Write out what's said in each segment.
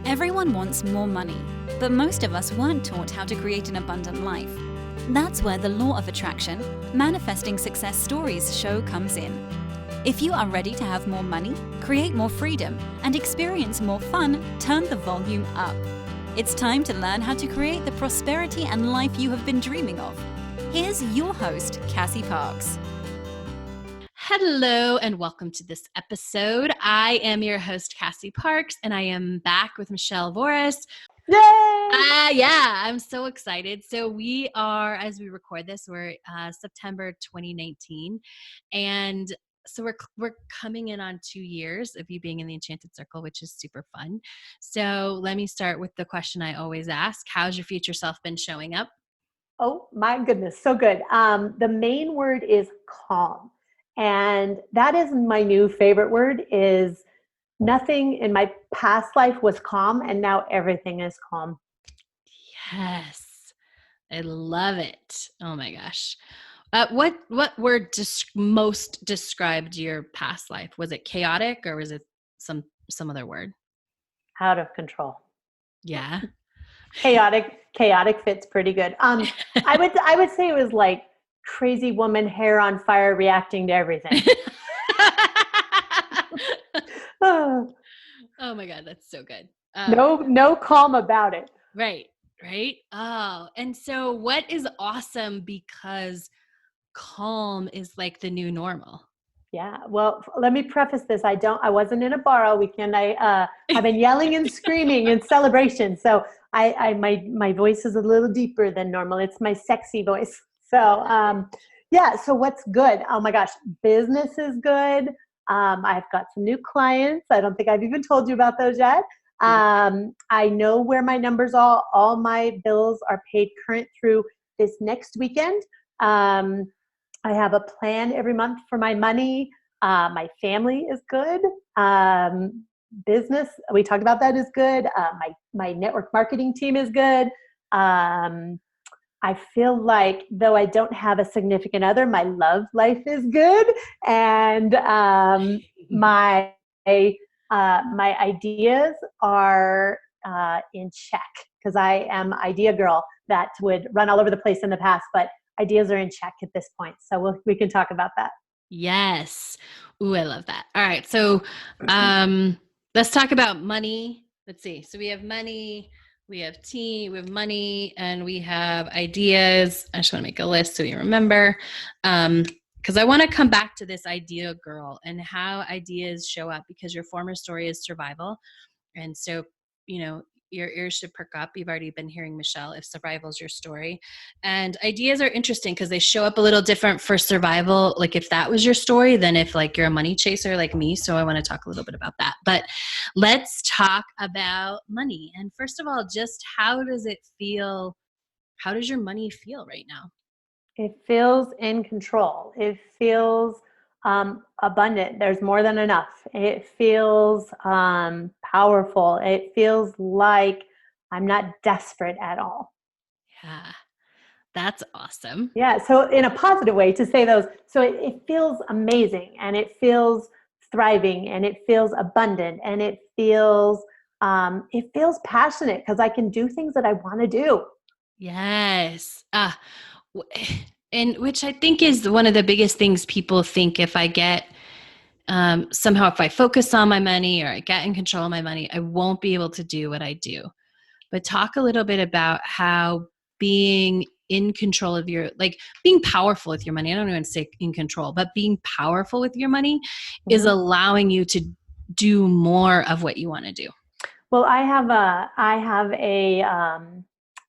Everyone wants more money, but most of us weren't taught how to create an abundant life. That's where the law of attraction, manifesting success stories show comes in. If you are ready to have more money, create more freedom, and experience more fun, turn the volume up. It's time to learn how to create the prosperity and life you have been dreaming of. Here's your host, Cassie Parks. Hello and welcome to this episode. I am your host, Cassie Parks, and I am back with Michele Voris. Yay! Yeah, I'm so excited. So we are, as we record this, we're September 2019, and so we're coming in on 2 years of you being in the Enchanted Circle, which is super fun. So let me start with the question I always ask: how's your future self been showing up? Oh my goodness, so good. The main word is calm. And that is my new favorite word. Is nothing in my past life was calm, and now everything is calm. Yes, I love it. Oh my gosh. What word most described your past life? Was it chaotic or was it some other word? Out of control. Yeah. Chaotic fits pretty good. I would say it was like crazy woman, hair on fire, reacting to everything. Oh my God, that's so good. No calm about it. Right. Oh, and so what is awesome, because calm is like the new normal. Yeah. Well, let me preface this. I wasn't in a bar all weekend. I've been yelling and screaming in celebration. So my voice is a little deeper than normal. It's my sexy voice. So, yeah. So what's good? Oh my gosh. Business is good. I've got some new clients. I don't think I've even told you about those yet. I know where my numbers are. All my bills are paid current through this next weekend. I have a plan every month for my money. My family is good. Business, we talked about that, is good. My network marketing team is good. I feel like, though I don't have a significant other, my love life is good. And my ideas are in check, because I am idea girl that would run all over the place in the past, but ideas are in check at this point. So we can talk about that. Yes. Ooh, I love that. All right. So let's talk about money. Let's see. So we have money, we have team, we have money, and we have ideas. I just want to make a list so you remember. Because I want to come back to this idea girl and how ideas show up, because your former story is survival. And so, your ears should perk up. You've already been hearing Michele, if survival is your story. And ideas are interesting because they show up a little different for survival. Like if that was your story, than if like you're a money chaser like me. So I want to talk a little bit about that. But let's talk about money. And first of all, just how does it feel? How does your money feel right now? It feels in control. It feels abundant. There's more than enough. It feels powerful. It feels like I'm not desperate at all. Yeah, that's awesome. Yeah. So in a positive way to say those. So it feels amazing, and it feels thriving, and it feels abundant, and it feels passionate, because I can do things that I want to do. Yes. And which I think is one of the biggest things people think: if I get somehow, if I focus on my money or I get in control of my money, I won't be able to do what I do. But talk a little bit about how being in control of being powerful with your money. I don't even say in control, but being powerful with your money is allowing you to do more of what you want to do. Well, I have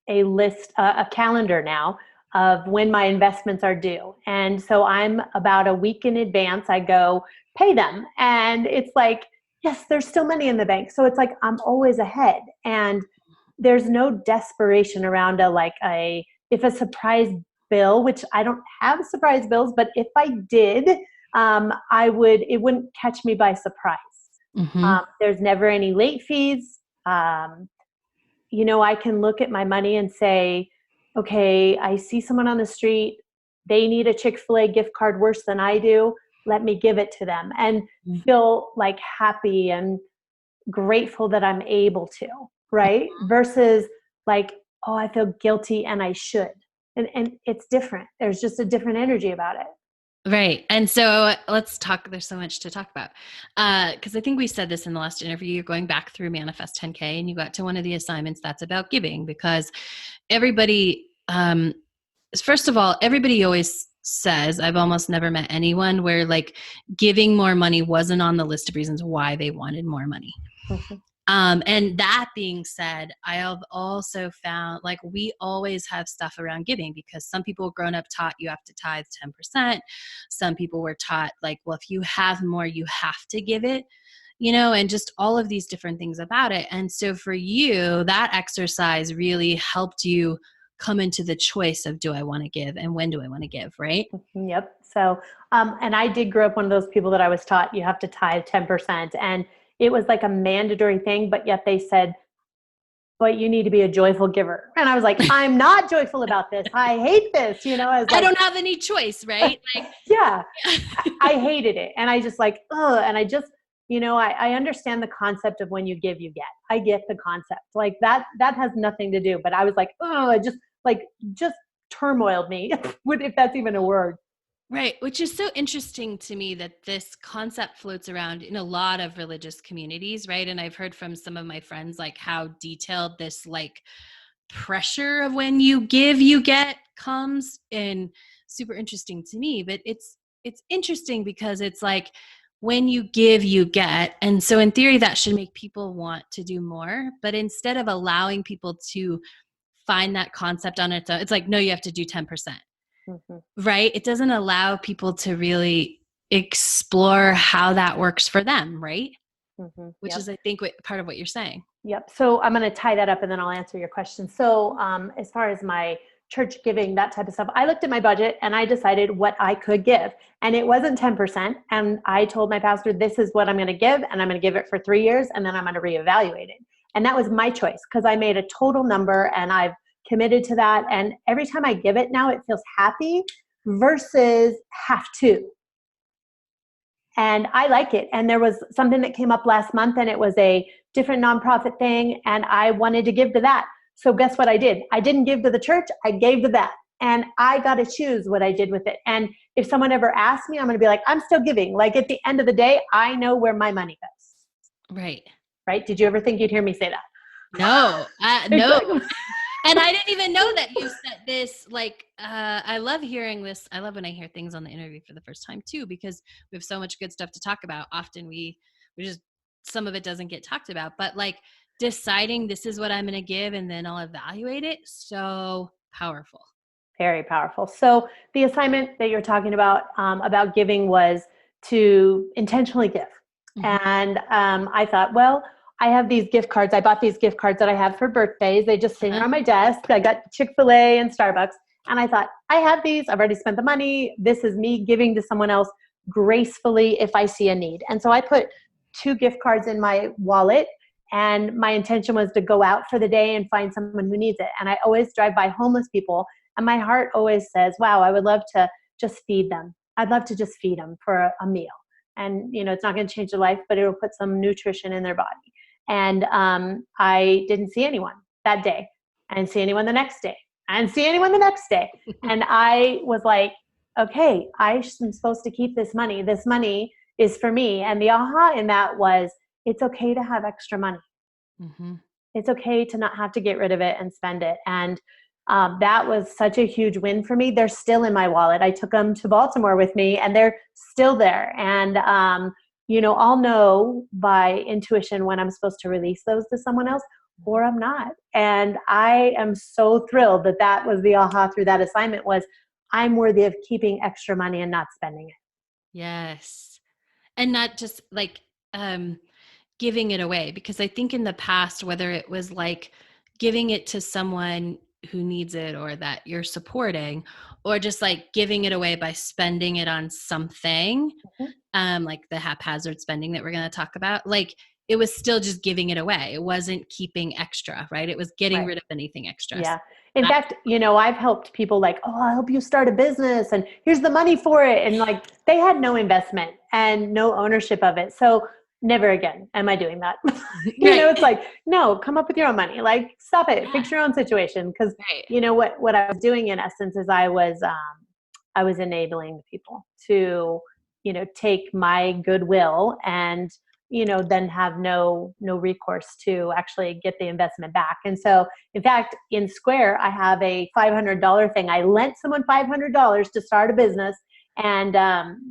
a list, a calendar now of when my investments are due. And so I'm about a week in advance, I go pay them. And it's like, yes, there's still money in the bank. So it's like, I'm always ahead. And there's no desperation around if a surprise bill, which I don't have surprise bills, but if I did, it wouldn't catch me by surprise. Mm-hmm. There's never any late fees. I can look at my money and say, okay, I see someone on the street. They need a Chick-fil-A gift card worse than I do. Let me give it to them, and feel like happy and grateful that I'm able to, right? Versus like, oh, I feel guilty and I should. And it's different. There's just a different energy about it. Right. And so let's talk, there's so much to talk about. Cause I think we said this in the last interview, you're going back through Manifest 10K and you got to one of the assignments that's about giving, because everybody, first of all, everybody always says, I've almost never met anyone where like giving more money wasn't on the list of reasons why they wanted more money. Mm-hmm. And that being said, I have also found like we always have stuff around giving, because some people grown up taught you have to tithe 10%. Some people were taught like, well, if you have more, you have to give it, you know, and just all of these different things about it. And so for you, that exercise really helped you come into the choice of, do I want to give and when do I want to give, right? Yep. So, and I did grow up one of those people that I was taught you have to tithe 10%. And it was like a mandatory thing, but yet they said, but you need to be a joyful giver. And I was like, I'm not joyful about this. I hate this. You know, I was like, I don't have any choice, right? Like, yeah, I hated it. And I just like, ugh. And I just, you know, I understand the concept of when you give, you get. I get the concept. Like that has nothing to do. But I was like, oh, it just turmoiled me, if that's even a word. right. Which is so interesting to me that this concept floats around in a lot of religious communities, right? And I've heard from some of my friends, like how detailed this like pressure of when you give, you get comes, and super interesting to me. But it's interesting because it's like when you give, you get. And so in theory, that should make people want to do more. But instead of allowing people to find that concept on its own, it's like, no, you have to do 10%. Mm-hmm. Right? It doesn't allow people to really explore how that works for them, right? Mm-hmm. Which Yep. is, I think, part of what you're saying. Yep. So I'm going to tie that up and then I'll answer your question. So as far as my church giving, that type of stuff, I looked at my budget and I decided what I could give. And it wasn't 10%. And I told my pastor, this is what I'm going to give. And I'm going to give it for 3 years. And then I'm going to reevaluate it. And that was my choice because I made a total number and I've committed to that. And every time I give it now, it feels happy versus have to. And I like it. And there was something that came up last month and it was a different nonprofit thing. And I wanted to give to that. So guess what I did? I didn't give to the church. I gave to that. And I got to choose what I did with it. And if someone ever asks me, I'm going to be like, I'm still giving. Like at the end of the day, I know where my money goes. Right. Right. Did you ever think you'd hear me say that? No, no. Exactly. And I didn't even know that you said this. Like, I love hearing this. I love when I hear things on the interview for the first time too, because we have so much good stuff to talk about. Often we just, some of it doesn't get talked about, but like deciding this is what I'm going to give and then I'll evaluate it. So powerful. Very powerful. So the assignment that you're talking about giving was to intentionally give. Mm-hmm. And I thought, well, I have these gift cards. I bought these gift cards that I have for birthdays. They just sit here on my desk. I got Chick-fil-A and Starbucks. And I thought, I have these. I've already spent the money. This is me giving to someone else gracefully if I see a need. And so I put 2 gift cards in my wallet. And my intention was to go out for the day and find someone who needs it. And I always drive by homeless people. And my heart always says, wow, I would love to just feed them. I'd love to just feed them for a meal. And, you know, it's not going to change their life, but it will put some nutrition in their body. And I didn't see anyone that day. I didn't see anyone the next day. I didn't see anyone the next day. And I was like, okay, I'm supposed to keep this money. This money is for me. And the aha in that was, it's okay to have extra money. Mm-hmm. It's okay to not have to get rid of it and spend it. And that was such a huge win for me. They're still in my wallet. I took them to Baltimore with me and they're still there. And, you know, I'll know by intuition when I'm supposed to release those to someone else or I'm not. And I am so thrilled that that was the aha through that assignment was I'm worthy of keeping extra money and not spending it. Yes. And not just like giving it away, because I think in the past, whether it was like giving it to someone who needs it or that you're supporting, or just like giving it away by spending it on something, like the haphazard spending that we're going to talk about, like it was still just giving it away. It wasn't keeping extra, right? It was getting rid of anything extra. Yeah. In fact, you know, I've helped people like, oh, I'll help you start a business and here's the money for it. And like they had no investment and no ownership of it. So never again am I doing that. Right. It's like, no, come up with your own money. Like, stop it. Yeah. Fix your own situation. Because Right. what I was doing in essence is I was enabling the people to, take my goodwill and, then have no recourse to actually get the investment back. And so, in fact, in Square, I have a $500 thing. I lent someone $500 to start a business, and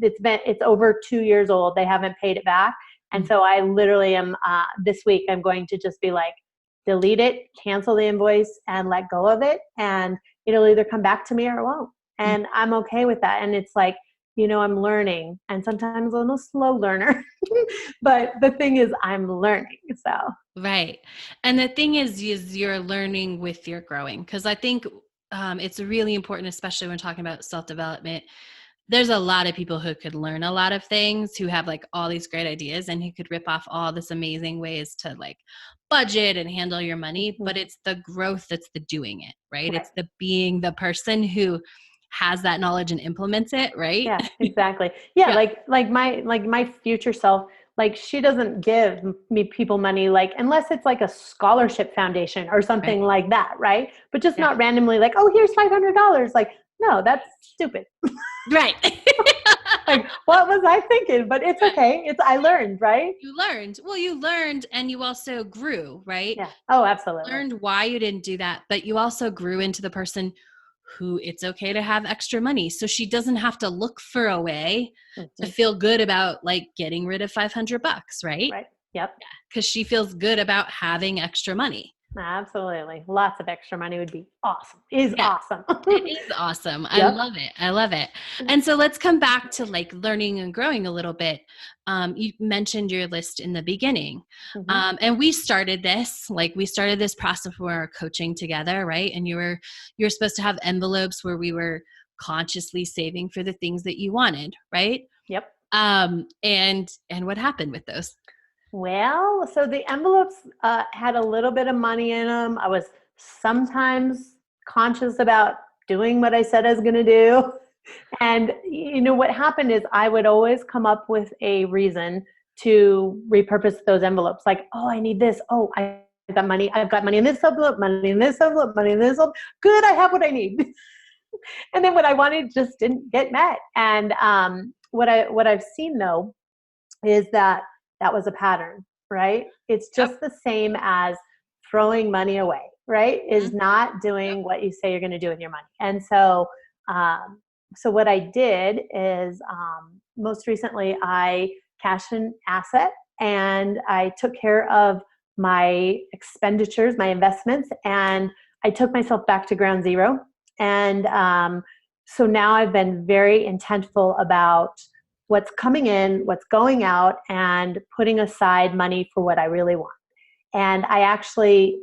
it's over 2 years old. They haven't paid it back. And so I literally am, this week, I'm going to just be like, delete it, cancel the invoice, and let go of it. And it'll either come back to me or it won't. And I'm okay with that. And it's like, I'm learning, and sometimes a little slow learner, but the thing is I'm learning. So. Right. And the thing is you're learning with your growing. Because I think it's really important, especially when talking about self-development. There's a lot of people who could learn a lot of things, who have like all these great ideas, and who could rip off all this amazing ways to like budget and handle your money. But it's the growth that's the doing it, right? It's the being the person who has that knowledge and implements it, right? Yeah, exactly. Yeah, Yeah. like my future self, like, she doesn't give me people money, like, unless it's like a scholarship foundation or something Right. like that, right? But just Yeah. not randomly like, oh, here's $500. Like, no, that's stupid. Right. Like, what was I thinking? But it's okay. I learned, right? You learned. Well, you learned, and you also grew, right? Yeah. Oh, absolutely. Learned why you didn't do that, but you also grew into the person who it's okay to have extra money. So she doesn't have to look for a way to feel good about like getting rid of $500, right? Right. Yep. Because she feels good about having extra money. Absolutely. Lots of extra money would be awesome. Awesome. It is awesome. I Yep. love it. I love it. And so let's come back to like learning and growing a little bit. You mentioned your list in the beginning. And we started this process where we were coaching together, right? And you were supposed to have envelopes where we were consciously saving for the things that you wanted, right? Yep. And what happened with those? Well, so the envelopes had a little bit of money in them. I was sometimes conscious about doing what I said I was going to do. And, what happened is I would always come up with a reason to repurpose those envelopes. Like, oh, I need this. Oh, I got money. I've got money in this envelope, money in this envelope, money in this envelope. Good, I have what I need. And then what I wanted just didn't get met. And what I've seen, though, is that was a pattern, right? It's just the same as throwing money away, right? Is not doing what you say you're going to do with your money. And so, so what I did is most recently I cashed an asset and I took care of my expenditures, my investments, and I took myself back to ground zero. And so now I've been very intentful about what's coming in, what's going out, and putting aside money for what I really want. And I actually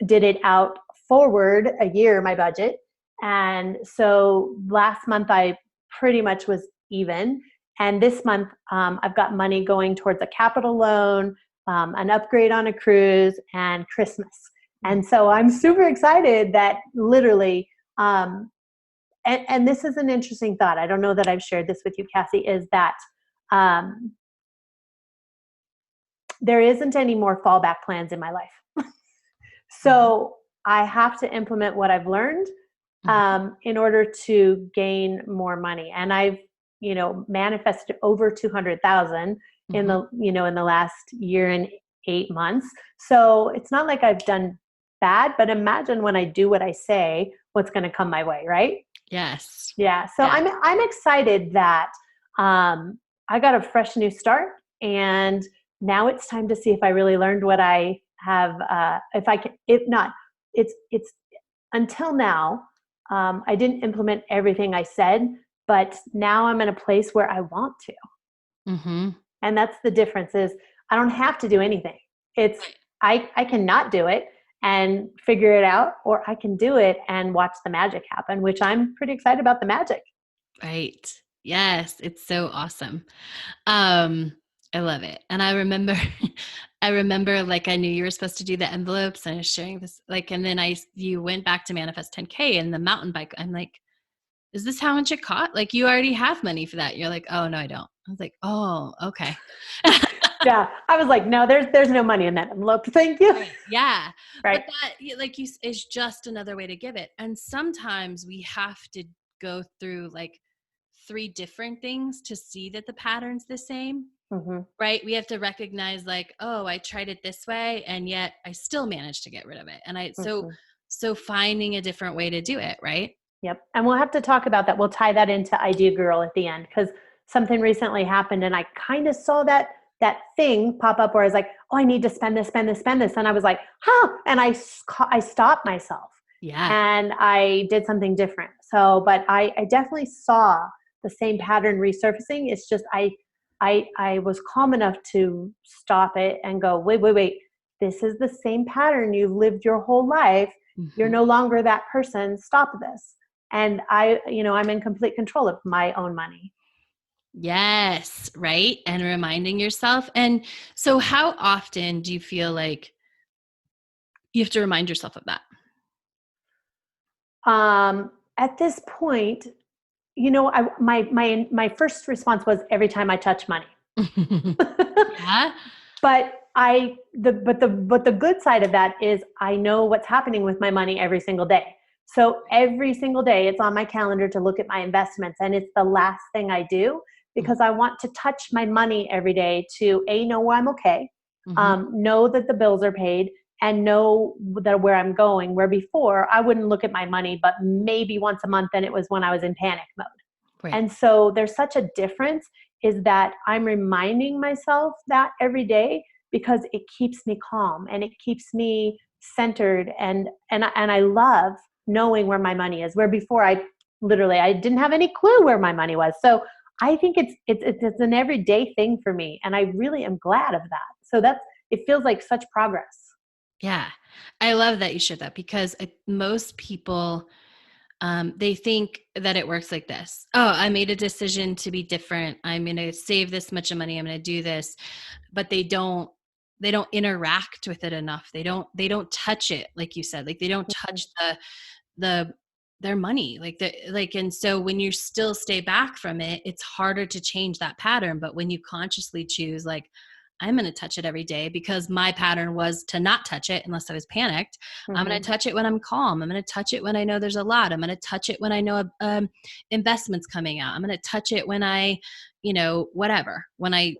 did it out forward a year, my budget. And so last month I pretty much was even. And this month I've got money going towards a capital loan, an upgrade on a cruise, and Christmas. And so I'm super excited that literally, and this is an interesting thought. I don't know that I've shared this with you, Cassie, is that there isn't any more fallback plans in my life. So I have to implement what I've learned in order to gain more money. And I've, manifested over 200,000 in the, in the last year and 8 months. So it's not like I've done bad, but imagine when I do what I say, what's going to come my way, right? Yes. Yeah. So I'm excited that I got a fresh new start, and now it's time to see if I really learned what I have. If I can, if not, it's until now, I didn't implement everything I said, but now I'm in a place where I want to. And that's the difference is I don't have to do anything. It's, I cannot do it and figure it out, or I can do it and watch the magic happen, which I'm pretty excited about the magic. Right. Yes. It's so awesome. I love it. And I remember like I knew you were supposed to do the envelopes, and I was sharing this, like, and then you went back to manifest 10K and the mountain bike. I'm like, is this how much it cost? Like, you already have money for that. You're like, oh no, I don't. I was like, oh, okay. Yeah. I was like, no, there's no money in that envelope. Thank you. Right. Yeah. Right. But that, like you, is just another way to give it. And sometimes we have to go through like 3 different things to see that the pattern's the same. Mm-hmm. Right. We have to recognize like, oh, I tried it this way and yet I still managed to get rid of it. And Mm-hmm. so finding a different way to do it. Right. Yep. And we'll have to talk about that. We'll tie that into Idea Girl at the end, because something recently happened and I kind of saw that thing pop up where I was like, oh, I need to spend this. And I was like, and I stopped myself. Yeah. And I did something different. So, but I definitely saw the same pattern resurfacing. It's just, I was calm enough to stop it and go, wait. This is the same pattern you've lived your whole life. Mm-hmm. You're no longer that person. Stop this. And I'm in complete control of my own money. Yes. Right. And reminding yourself. And so how often do you feel like you have to remind yourself of that? At this point, my first response was every time I touch money. Yeah. But the good side of that is I know what's happening with my money every single day. So every single day it's on my calendar to look at my investments, and it's the last thing I do because I want to touch my money every day to know where I'm okay, know that the bills are paid, and know that where I'm going, where before I wouldn't look at my money, but maybe once a month, and it was when I was in panic mode. Right. And so there's such a difference, is that I'm reminding myself that every day because it keeps me calm and it keeps me centered. And I love knowing where my money is, where before I didn't have any clue where my money was. So I think it's an everyday thing for me. And I really am glad of that. So it feels like such progress. Yeah. I love that you shared that, because most people, they think that it works like this. Oh, I made a decision to be different. I'm going to save this much money. I'm going to do this, but they don't interact with it enough. They don't touch it. Like you said, like they don't touch their money. And so when you still stay back from it, it's harder to change that pattern. But when you consciously choose, like, I'm going to touch it every day because my pattern was to not touch it unless I was panicked. I'm going to touch it when I'm calm. I'm going to touch it when I know there's a lot. I'm going to touch it when I know investments coming out. I'm going to touch it when I, whatever, when I,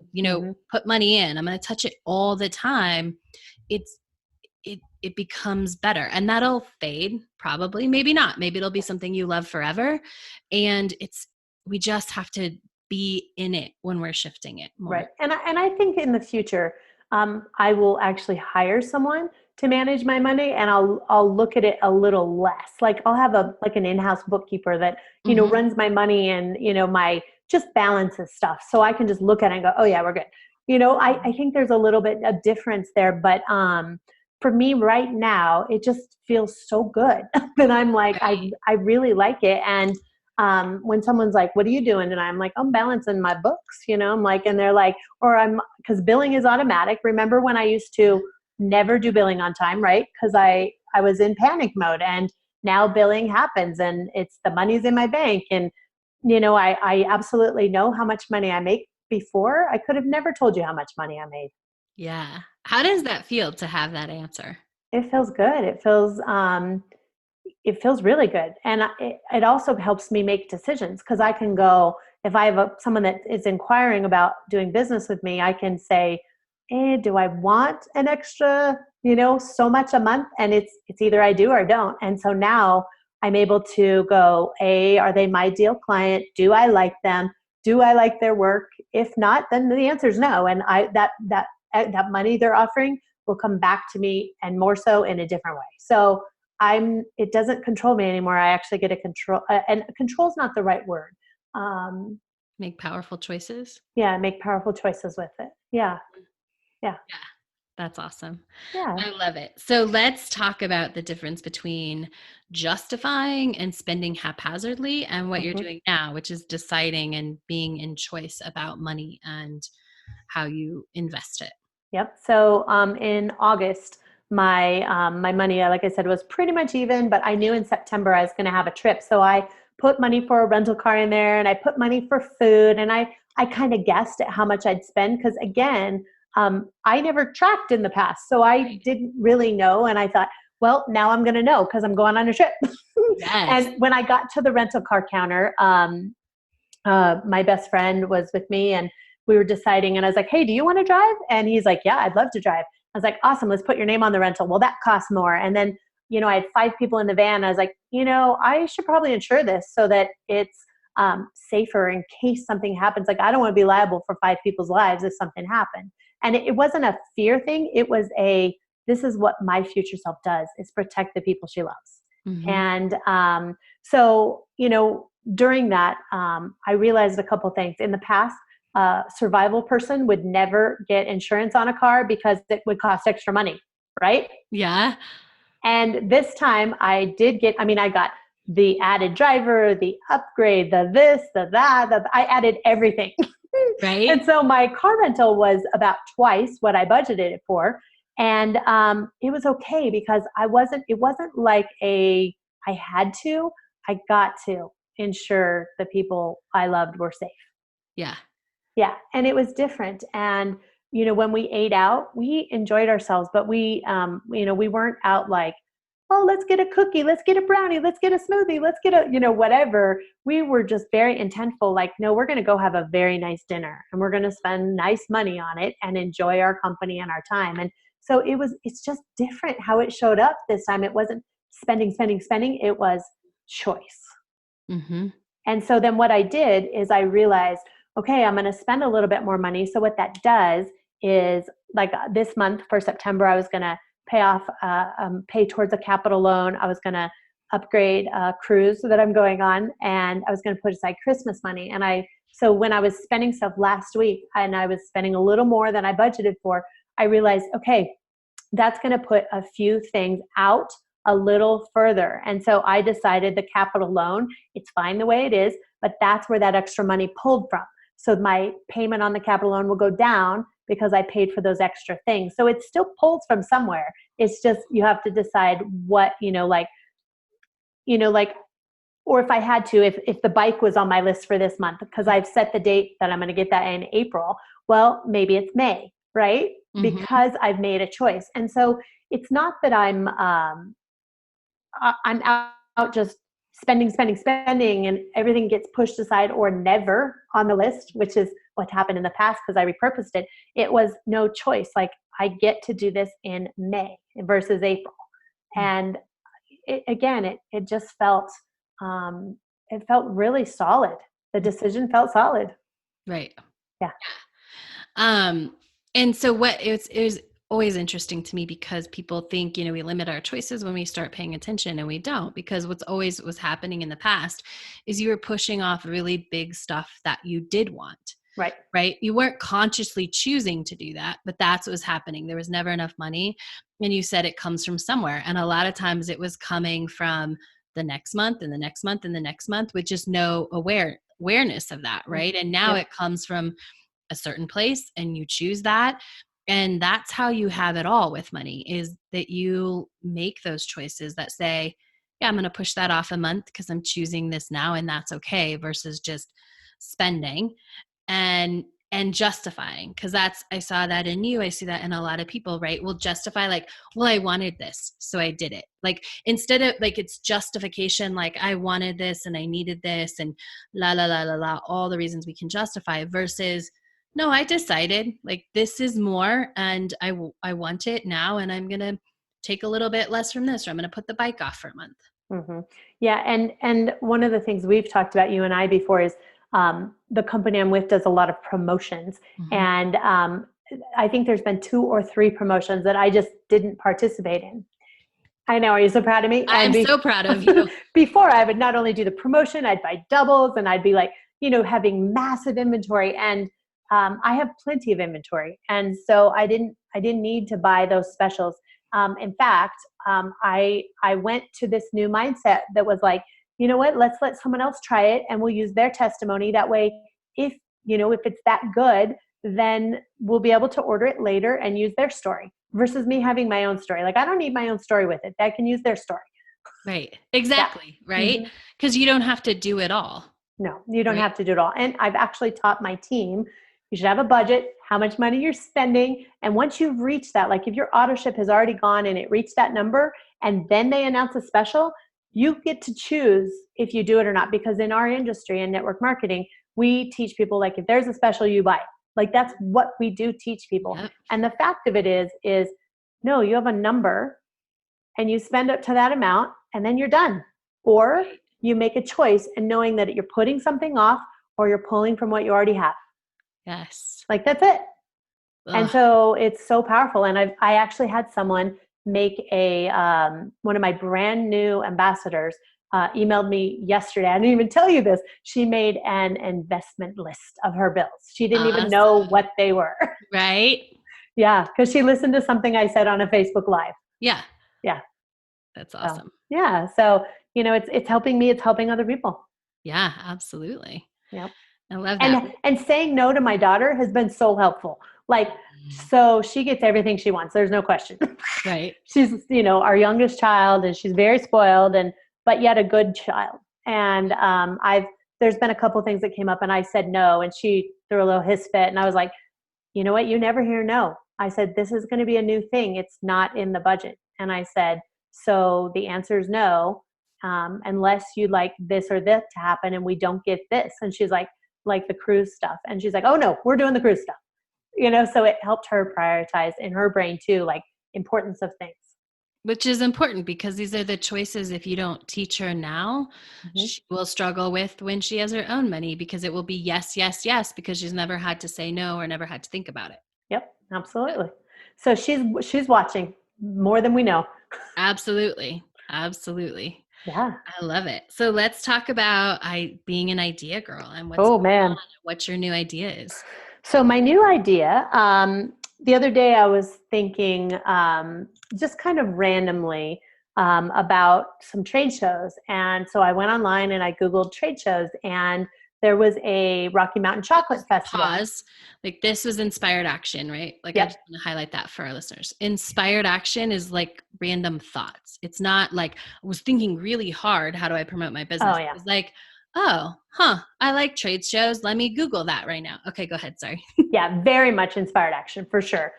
put money in. I'm going to touch it all the time. It becomes better, and that'll fade probably, maybe not. Maybe it'll be something you love forever. And we just have to be in it when we're shifting it more. Right. And I think in the future, I will actually hire someone to manage my money, and I'll look at it a little less. Like I'll have an in-house bookkeeper that, runs my money and, my just balances stuff. So I can just look at it and go, oh yeah, we're good. I think there's a little bit of difference there, but, for me right now, it just feels so good that I'm like, I really like it. And when someone's like, what are you doing? And I'm like, I'm balancing my books, I'm like, and they're like, because billing is automatic. Remember when I used to never do billing on time, right? Because I was in panic mode, and now billing happens and it's the money's in my bank. And, I absolutely know how much money I make. Before, I could have never told you how much money I made. Yeah. How does that feel to have that answer? It feels good. It feels really good. And it also helps me make decisions, because I can go, if I have someone that is inquiring about doing business with me, I can say, do I want an extra, so much a month? And it's either I do or don't. And so now I'm able to go, are they my ideal client? Do I like them? Do I like their work? If not, then the answer is no. And that money they're offering will come back to me, and more so in a different way. So it doesn't control me anymore. I actually get a control, and control is not the right word. Make powerful choices. Yeah. Make powerful choices with it. Yeah. Yeah. Yeah. That's awesome. Yeah. I love it. So let's talk about the difference between justifying and spending haphazardly and what you're doing now, which is deciding and being in choice about money and how you invest it. Yep. So in August, my money, like I said, was pretty much even, but I knew in September I was going to have a trip. So I put money for a rental car in there, and I put money for food, and I kind of guessed at how much I'd spend, because again, I never tracked in the past. So I didn't really know. And I thought, well, now I'm going to know because I'm going on a trip. Yes. And when I got to the rental car counter, my best friend was with me and we were deciding, and I was like, hey, do you want to drive? And he's like, yeah, I'd love to drive. I was like, awesome, let's put your name on the rental. Well, that costs more. And then, I had 5 people in the van. I was like, I should probably insure this so that it's safer in case something happens. Like, I don't want to be liable for 5 people's lives if something happened. And it wasn't a fear thing. It was this is what my future self does, is protect the people she loves. Mm-hmm. And so, during that, I realized a couple things. In the past, a survival person would never get insurance on a car because it would cost extra money, right? Yeah. And this time I did get, I got the added driver, the upgrade, the this, the that, I added everything. Right. And so my car rental was about twice what I budgeted it for. And it was okay because it wasn't like I had to, I got to ensure the people I loved were safe. Yeah. Yeah. And it was different. And, when we ate out, we enjoyed ourselves, but we weren't out like, oh, let's get a cookie, let's get a brownie, let's get a smoothie, let's get a, whatever. We were just very intentful. Like, no, we're going to go have a very nice dinner and we're going to spend nice money on it and enjoy our company and our time. And so it's just different how it showed up this time. It wasn't spending. It was choice. Mm-hmm. And so then what I did is I realized, okay, I'm going to spend a little bit more money. So what that does is, like, this month for September, I was going to pay towards a capital loan. I was going to upgrade a cruise that I'm going on, and I was going to put aside Christmas money. And so when I was spending stuff last week and I was spending a little more than I budgeted for, I realized, okay, that's going to put a few things out a little further. And so I decided the capital loan, it's fine the way it is, but that's where that extra money pulled from. So my payment on the capital loan will go down because I paid for those extra things. So it still pulls from somewhere. It's just, you have to decide what, or if I had to, if the bike was on my list for this month, because I've set the date that I'm going to get that in April, well, maybe it's May, right? Mm-hmm. Because I've made a choice. And so it's not that I'm out just spending, and everything gets pushed aside or never on the list, which is what happened in the past because I repurposed it. It was no choice. Like, I get to do this in May versus April. And it just felt, it felt really solid. The decision felt solid. Right. Yeah. And so it was always interesting to me because people think, we limit our choices when we start paying attention, and we don't, because what's always was happening in the past is you were pushing off really big stuff that you did want. Right. You weren't consciously choosing to do that, but that's what was happening. There was never enough money. And you said it comes from somewhere. And a lot of times it was coming from the next month and the next month and the next month with just no awareness of that. Right. And now it comes from a certain place and you choose that. And that's how you have it all with money, is that you make those choices that say, yeah, I'm going to push that off a month because I'm choosing this now, and that's okay, versus just spending and justifying. Because I saw that in you. I see that in a lot of people, right? Will justify like, well, I wanted this, so I did it. Like, instead of like, it's justification, like, I wanted this and I needed this and la, la, la, la, la, all the reasons we can justify, versus, no, I decided like this is more and I want it now, and I'm going to take a little bit less from this, or I'm going to put the bike off for a month. Mm-hmm. Yeah. And one of the things we've talked about, you and I, before, is the company I'm with does a lot of promotions. Mm-hmm. And I think there's been 2 or 3 promotions that I just didn't participate in. I know. Are you so proud of me? I'm so proud of you. Before, I would not only do the promotion, I'd buy doubles, and I'd be like, having massive inventory. And I have plenty of inventory. And so I didn't need to buy those specials. In fact, I went to this new mindset that was like, you know what, let's let someone else try it and we'll use their testimony. That way, if it's that good, then we'll be able to order it later and use their story, versus me having my own story. Like, I don't need my own story with it. I can use their story. Right. Exactly. Yeah. Right. Because you don't have to do it all. No, you don't have to do it all. And I've actually taught my team, You should have a budget, how much money you're spending. And once you've reached that, like if your auto ship has already gone and it reached that number, and then they announce a special, you get to choose if you do it or not. Because in our industry in network marketing, we teach people, like, if there's a special, you buy it. Like, that's what we do teach people. Yep. And the fact of it is no, you have a number and you spend up to that amount and then you're done. Or you make a choice and knowing that you're putting something off or you're pulling from what you already have. Yes. Like, that's it. Ugh. And so it's so powerful. And I actually had someone make a, one of my brand new ambassadors emailed me yesterday. I didn't even tell you this. She made an investment list of her bills. She didn't even know what they were. Right? Yeah. Because she listened to something I said on a Facebook Live. Yeah. Yeah. That's awesome. So, yeah. So, it's helping me. It's helping other people. Yeah, absolutely. Yep. I love that. And saying no to my daughter has been so helpful. Like, so she gets everything she wants. There's no question. Right. She's, our youngest child, and she's very spoiled, but yet a good child. And there's been a couple things that came up and I said no, and she threw a little hiss fit, and I was like, you know what? You never hear no. I said, this is going to be a new thing. It's not in the budget. And I said, so the answer is no, unless you'd like this or that to happen and we don't get this. And she's like the cruise stuff. And she's like, oh no, we're doing the cruise stuff. So it helped her prioritize in her brain too, like importance of things. Which is important because these are the choices. If you don't teach her now, she will struggle with when she has her own money, because it will be yes, yes, yes, because she's never had to say no or never had to think about it. Yep, absolutely. So she's watching more than we know. Absolutely. Absolutely. Yeah. I love it. So let's talk about being an idea girl and what your new idea is. So my new idea, the other day I was thinking just kind of randomly about some trade shows. And so I went online and I Googled trade shows, and there was a Rocky Mountain Chocolate Festival. Pause. Like, this was inspired action, right? Like, yep. I just want to highlight that for our listeners. Inspired action is like random thoughts. It's not like I was thinking really hard, how do I promote my business? Oh, yeah. It's like, I like trade shows. Let me Google that right now. Okay, go ahead. Sorry. Yeah, very much inspired action for sure.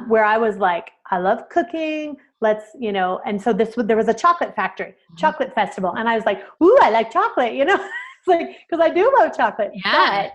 Where I was like, I love cooking. Let's, and so there was a chocolate factory, chocolate festival. And I was like, ooh, I like chocolate, It's like, because I do love chocolate. Yeah.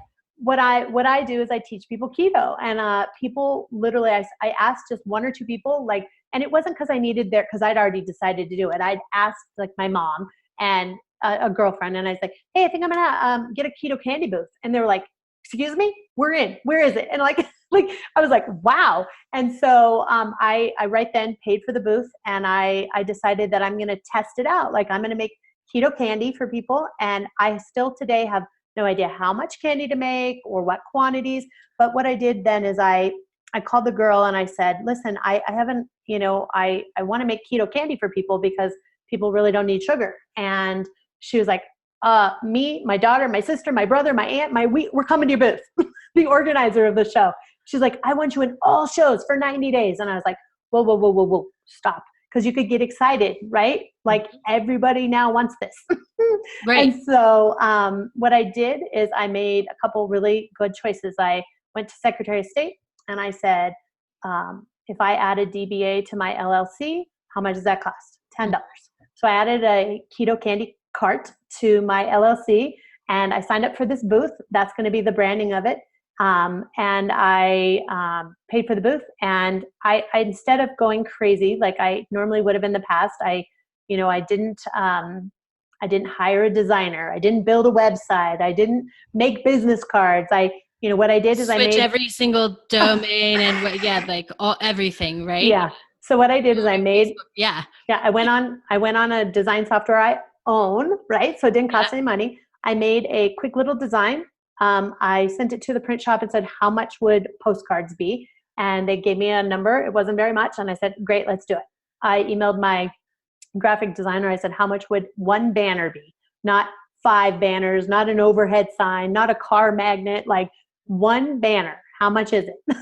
But what I do is I teach people keto, and people literally, I asked just one or two people, like, and it wasn't because I needed because I'd already decided to do it. I'd asked like my mom and a girlfriend, and I was like, hey, I think I'm gonna get a keto candy booth. And they were like, excuse me, we're in, where is it? And like I was like, wow. And so I right then paid for the booth, and I decided that I'm gonna test it out. Like, I'm gonna make keto candy for people, and I still today have no idea how much candy to make or what quantities. But what I did then is I called the girl and I said, listen, I haven't, I want to make keto candy for people because people really don't need sugar. And she was like, me, my daughter, my sister, my brother, my aunt, we're coming to your booth, the organizer of the show. She's like, I want you in all shows for 90 days. And I was like, whoa, stop. Because you could get excited, right? Like, everybody now wants this. Right. And so what I did is I made a couple really good choices. I went to Secretary of State and I said, if I added DBA to my LLC, how much does that cost? $10. So I added a keto candy cart to my LLC, and I signed up for this booth. That's going to be the branding of it. And I paid for the booth, and I instead of going crazy like I normally would have in the past, I didn't hire a designer. I didn't build a website. I didn't make business cards. What I did is I made every single domain and everything, right? Yeah. So what I did is I made, yeah, I went on a design software I own, right? So it didn't cost any money. I made a quick little design. I sent it to the print shop and said, how much would postcards be? And they gave me a number. It wasn't very much. And I said, great, let's do it. I emailed my graphic designer. I said, how much would one banner be? Not 5 banners, not an overhead sign, not a car magnet, like one banner. How much is it?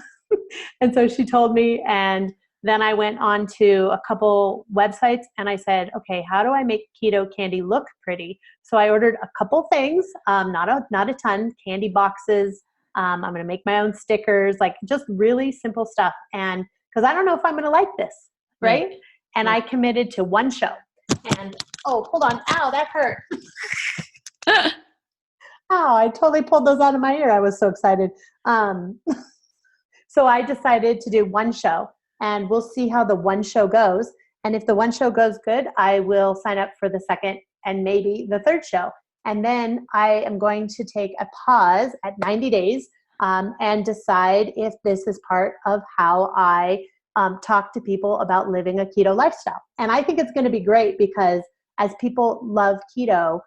And so she told me, and then I went on to a couple websites and I said, okay, how do I make keto candy look pretty? So I ordered a couple things, not a ton, candy boxes, I'm going to make my own stickers, like just really simple stuff. And because I don't know if I'm going to like this, right? And I committed to one show. And, oh, hold on. Ow, that hurt. Ow, I totally pulled those out of my ear. I was so excited. So I decided to do one show, and we'll see how the one show goes. And if the one show goes good, I will sign up for the second and maybe the third show. And then I am going to take a pause at 90 days and decide if this is part of how I talk to people about living a keto lifestyle. And I think it's going to be great because as people love keto,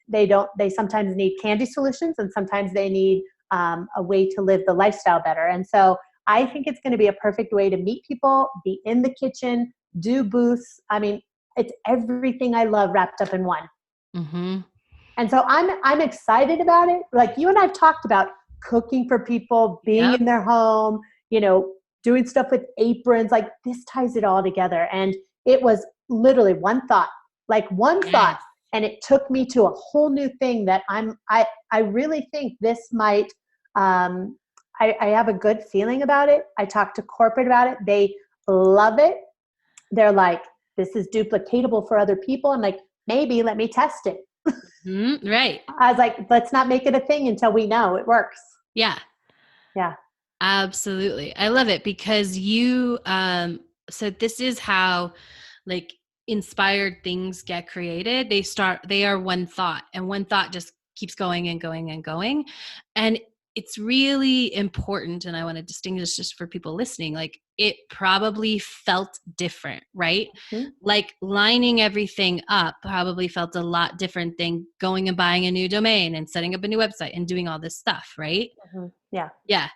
they sometimes need candy solutions, and sometimes they need a way to live the lifestyle better. And so I think it's going to be a perfect way to meet people, be in the kitchen, do booths. I mean, it's everything I love wrapped up in one. Mm-hmm. And so I'm excited about it. Like you and I've talked about cooking for people, being in their home, doing stuff with aprons, like this ties it all together. And it was literally one thought, thought. And it took me to a whole new thing that I really think this might, I have a good feeling about it. I talked to corporate about it. They love it. They're like, this is duplicatable for other people. I'm like, maybe let me test it. Right. I was like, let's not make it a thing until we know it works. Yeah. Yeah. Absolutely. I love it because you, so this is how like inspired things get created. They are one thought, and one thought just keeps going and going and going. And it's really important. And I want to distinguish just for people listening, like it probably felt different, right? Mm-hmm. Like lining everything up probably felt a lot different than going and buying a new domain and setting up a new website and doing all this stuff, right? Mm-hmm. Yeah. Yeah.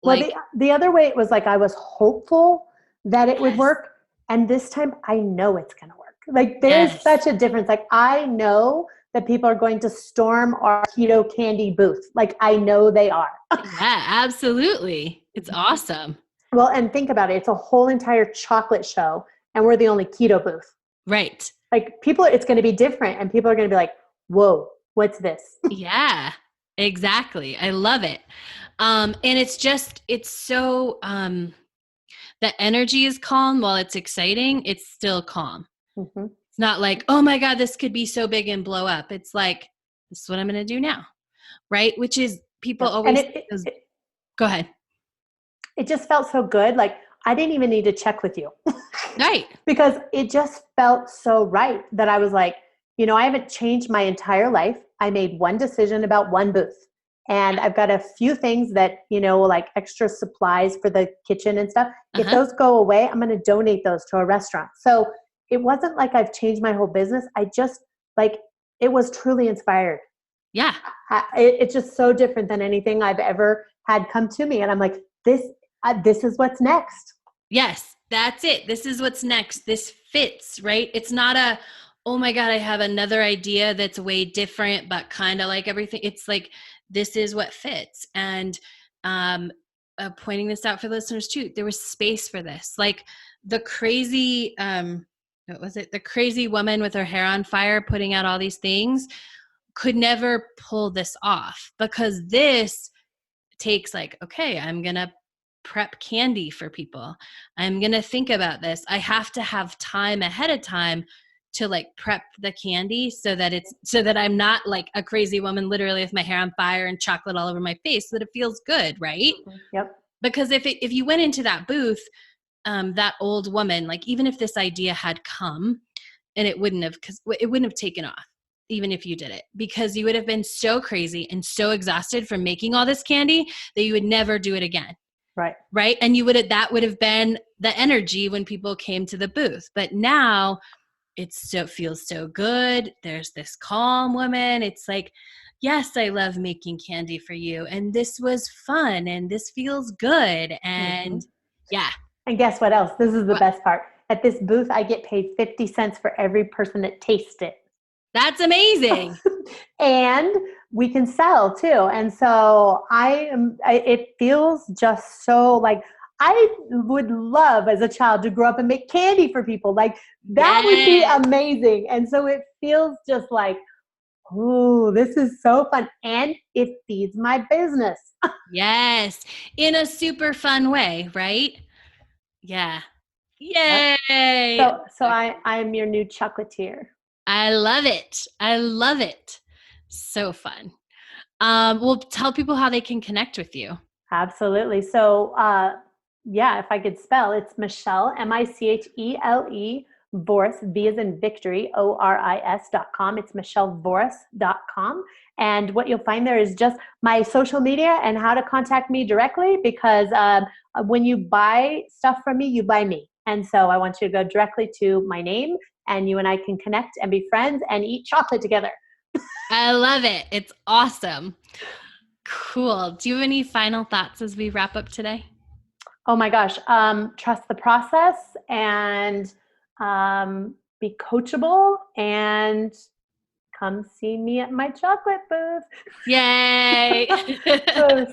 Well, the other way it was like I was hopeful that it would work. And this time I know it's going to work. Like there's such a difference. Like I know that people are going to storm our keto candy booth. Like I know they are. Yeah, absolutely. It's awesome. Well, and think about it. It's a whole entire chocolate show and we're the only keto booth. Right. Like it's going to be different and people are going to be like, whoa, what's this? Yeah, exactly. I love it. And it's so, the energy is calm while it's exciting. It's still calm. Mm-hmm. It's not like, oh my God, this could be so big and blow up. It's like, this is what I'm going to do now. Right. Which is people always, go ahead. It just felt so good. Like I didn't even need to check with you. Right. Because it just felt so right that I was like, I haven't changed my entire life. I made one decision about one booth. And I've got a few things that, like extra supplies for the kitchen and stuff. If those go away, I'm going to donate those to a restaurant. So it wasn't like I've changed my whole business. I just it was truly inspired. Yeah. It's just so different than anything I've ever had come to me. And I'm like, this is what's next. Yes, that's it. This is what's next. This fits, right? It's not oh my God, I have another idea that's way different, but kind of like everything. It's like, this is what fits. And pointing this out for the listeners too, there was space for this. Like the crazy, what was it? The crazy woman with her hair on fire, putting out all these things could never pull this off because this takes like, okay, I'm going to prep candy for people. I'm going to think about this. I have to have time ahead of time to like prep the candy so that I'm not like a crazy woman, literally with my hair on fire and chocolate all over my face, so that it feels good. Right. Yep. Because if you went into that booth, that old woman, like even if this idea had come and it wouldn't have taken off, even if you did it, because you would have been so crazy and so exhausted from making all this candy that you would never do it again. Right. Right. And that would have been the energy when people came to the booth. But now it feels so good. There's this calm woman. It's like, yes, I love making candy for you. And this was fun. And this feels good. And yeah. And guess what else? This is the best part. At this booth, I get paid 50 cents for every person that tastes it. That's amazing. And we can sell too. And so it feels just so like, I would love as a child to grow up and make candy for people. Like that would be amazing. And so it feels just like, oh, this is so fun. And it feeds my business. Yes. In a super fun way, right? Yeah. Yay. So I'm your new chocolatier. I love it. I love it. So fun. Well, tell people how they can connect with you. Absolutely. So, yeah, if I could spell, it's Michele, Michele, Voris, V as in victory, ORIS.com. It's michellevoris.com. And what you'll find there is just my social media and how to contact me directly, because when you buy stuff from me, you buy me. And so I want you to go directly to my name, and you and I can connect and be friends and eat chocolate together. I love it. It's awesome. Cool. Do you have any final thoughts as we wrap up today? Oh my gosh. Trust the process, and be coachable, and come see me at my chocolate booth. Yay.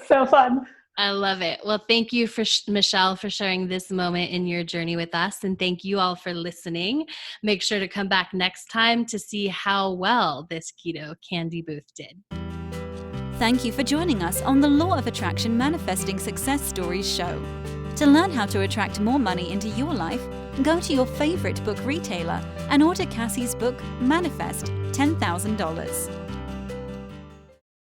So fun. I love it. Well, thank you for Michele for sharing this moment in your journey with us. And thank you all for listening. Make sure to come back next time to see how well this keto candy booth did. Thank you for joining us on the Law of Attraction Manifesting Success Stories show. To learn how to attract more money into your life, go to your favorite book retailer and order Cassie's book, Manifest $10,000.